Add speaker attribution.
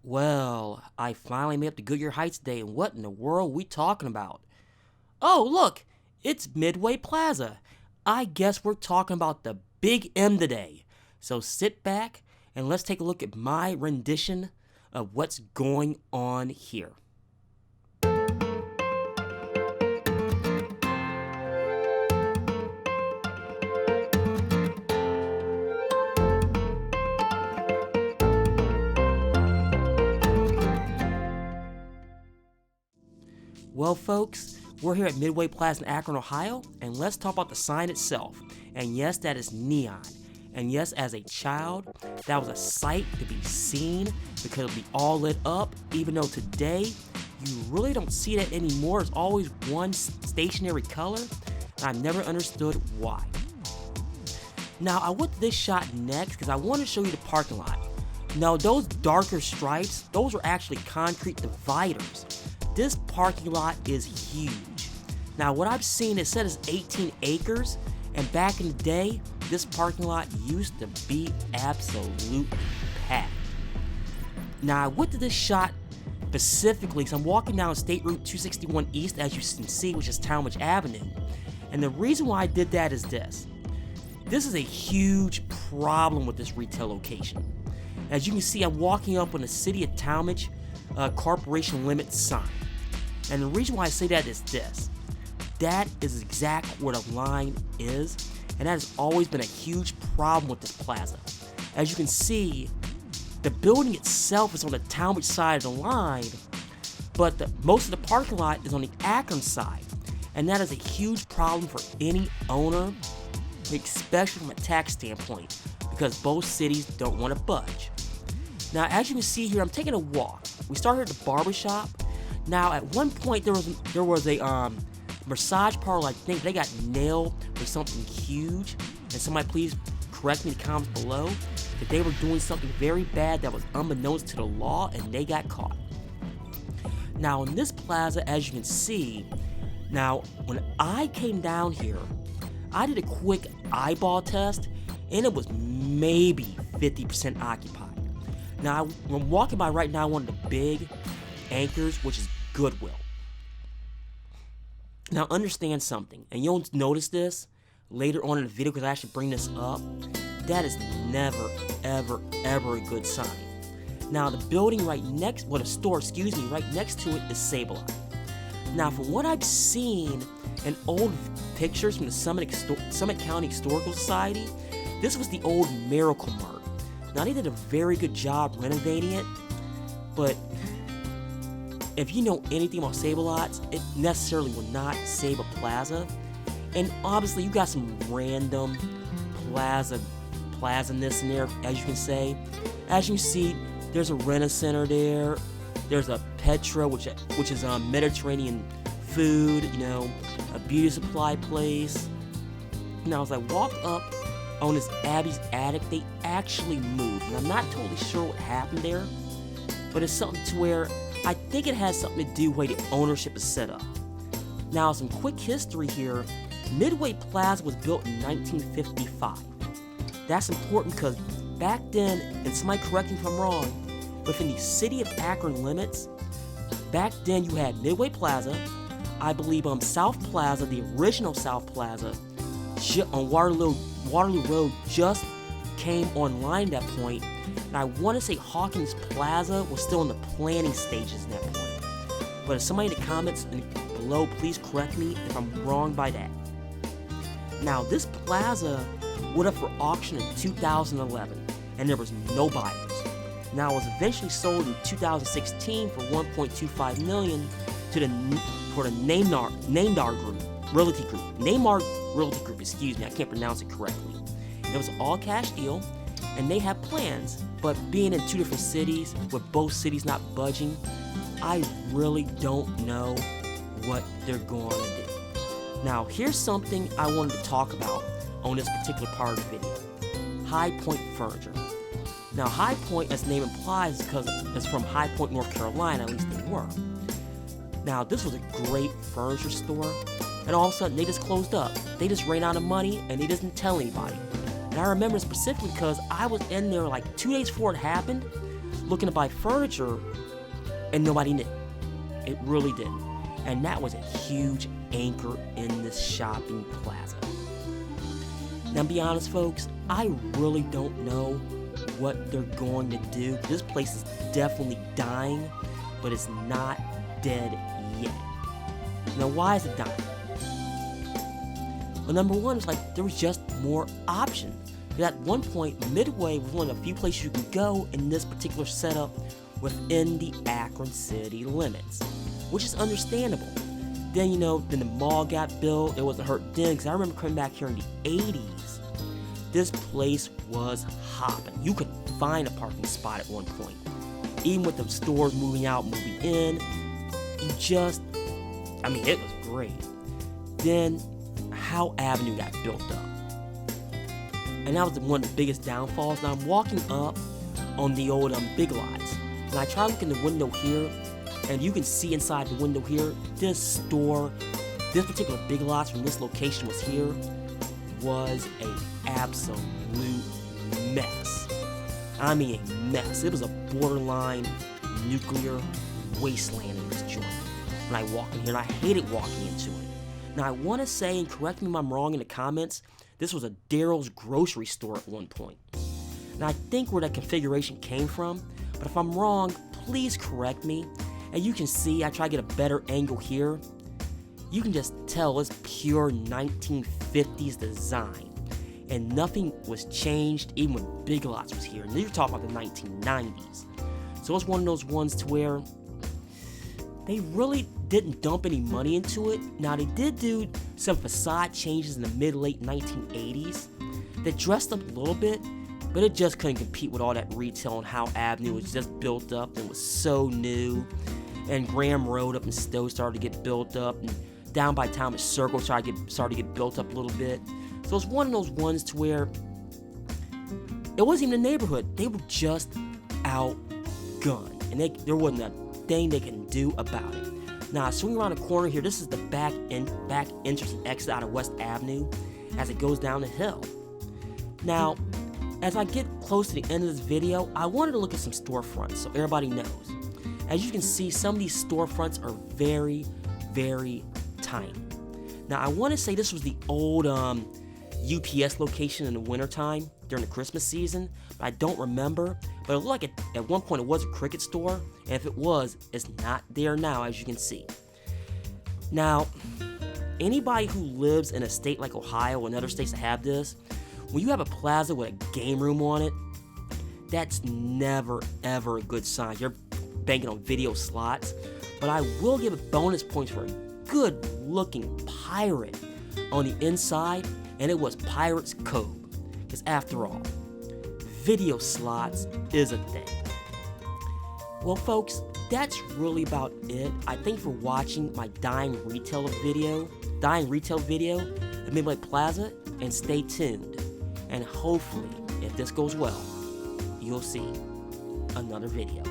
Speaker 1: Well, I finally made up to Goodyear Heights today, and what in the world we talking about? Oh, look, it's Midway Plaza. I guess we're talking about the Big M today. So sit back and let's take a look at my rendition of what's going on here. Well, folks, we're here at Midway Plaza in Akron, Ohio, and let's talk about the sign itself. And yes, that is neon. And yes, as a child, that was a sight to be seen because it'll be all lit up, even though today you really don't see that anymore. It's always one stationary color, and I've never understood why. Now, I went to this shot next because I want to show you the parking lot. Now, those darker stripes, those are actually concrete dividers. This parking lot is huge. Now, what I've seen, it said it's 18 acres, and back in the day, this parking lot used to be absolutely packed. Now, I went to this shot specifically because I'm walking down State Route 261 East, as you can see, which is Talmadge Avenue. And the reason why I did that is this. This is a huge problem with this retail location. As you can see, I'm walking up on the City of Talmadge Corporation Limit sign. And the reason why I say that is this. That is exactly where the line is, and that has always been a huge problem with this plaza. As you can see, the building itself is on the Talmadge side of the line, but most of the parking lot is on the Akron side. And that is a huge problem for any owner, especially from a tax standpoint, because both cities don't want to budge. Now, as you can see here, I'm taking a walk. We started at the barbershop. Now, at one point, there was a massage parlor. I think they got nailed for something huge. And somebody please correct me in the comments below that they were doing something very bad that was unbeknownst to the law, and they got caught. Now, in this plaza, as you can see, now when I came down here, I did a quick eyeball test, and it was maybe 50% occupied. Now, I'm walking by right now one of the big anchors, which is Goodwill. Now, understand something, and you'll notice this later on in the video because I actually bring this up. That is never, ever, ever a good sign. Now, the building right next, the store, right next to it is Sableye. Now, from what I've seen in old pictures from the Summit County Historical Society, this was the old Miracle Mart. Now, they did a very good job renovating it, but if you know anything about Save-A-Lots, it necessarily will not save a plaza. And obviously, you got some random plaza-ness in there, as you can say. As you can see, there's a Rent-A-Center there. There's a Petra, which is Mediterranean food, a beauty supply place. Now, as I walk up on this Abby's attic, they actually moved. And I'm not totally sure what happened there, but it's something to where I think it has something to do with the way the ownership is set up. Now, some quick history here. Midway Plaza was built in 1955. That's important because back then, and somebody correct me if I'm wrong, within the City of Akron limits, back then you had Midway Plaza, I believe South Plaza, the original South Plaza, on Waterloo Road just came online at that point. And I want to say Hawkins Plaza was still in the planning stages at that point. But if somebody in the comments below, please correct me if I'm wrong by that. Now, this plaza went up for auction in 2011, and there was no buyers. Now, it was eventually sold in 2016 for $1.25 million for the Namdar Group, Realty Group. Namdar Realty Group, excuse me, I can't pronounce it correctly. It was an all-cash deal, and they had plans, but being in two different cities, with both cities not budging, I really don't know what they're going to do. Now, here's something I wanted to talk about on this particular part of the video. High Point Furniture. Now, High Point, as the name implies, is because it's from High Point, North Carolina, at least they were. Now, this was a great furniture store, and all of a sudden, they just closed up. They just ran out of money, and they didn't tell anybody. And I remember specifically because I was in there like 2 days before it happened. looking to buy furniture, and nobody knew. It really didn't. And that was a huge anchor in this shopping plaza. Now, to be honest, folks, I really don't know what they're going to do. This place is definitely dying, but it's not dead yet. Now, why is it dying? Well, number one, it's like there was just more options. Because at one point, Midway was one of the few places you could go in this particular setup within the Akron city limits, which is understandable. Then, then the mall got built. It wasn't hurt then, because I remember coming back here in the 80s. This place was hopping. You couldn't find a parking spot at one point. Even with the stores moving out, moving in, it was great. Then, Howe Avenue got built up. And that was one of the biggest downfalls. Now, I'm walking up on the old Big Lots. And I try to look in the window here, and you can see inside the window here, this particular Big Lots from this location was here, was an absolute mess. I mean a mess. It was a borderline nuclear wasteland in this joint. When I walk in here, and I hated walking into it. Now, I want to say, and correct me if I'm wrong in the comments, this was a Daryl's grocery store at one point. Now, I think where that configuration came from, but if I'm wrong, please correct me. And you can see, I try to get a better angle here. You can just tell it's pure 1950s design. And nothing was changed even when Big Lots was here. And you're talking about the 1990s. So it's one of those ones to where they really didn't dump any money into it. Now, they did do some facade changes in the mid-late 1980s that dressed up a little bit, but it just couldn't compete with all that retail on Howe Avenue. It was just built up and was so new. And Graham Road up in Stowe started to get built up, and down by Thomas Circle started to get built up a little bit. So it's one of those ones to where it wasn't even a neighborhood. They were just outgunned, and there wasn't a thing they can do about it. Now, swing around the corner here. This is the back entrance and exit out of West Avenue as it goes down the hill. Now, as I get close to the end of this video, I wanted to look at some storefronts so everybody knows. As you can see, some of these storefronts are very, very tiny. Now, I want to say this was the old UPS location in the wintertime during the Christmas season, but I don't remember. But it looked like at one point it was a Cricket store, and if it was, it's not there now, as you can see. Now, anybody who lives in a state like Ohio and other states that have this, when you have a plaza with a game room on it, that's never, ever a good sign. You're banking on video slots, but I will give it bonus points for a good-looking pirate on the inside, and it was Pirate's Cove. Because after all, video slots is a thing. Well, folks, that's really about it. I thank you for watching my dying retail video at Midway Plaza, and stay tuned. And hopefully, if this goes well, you'll see another video.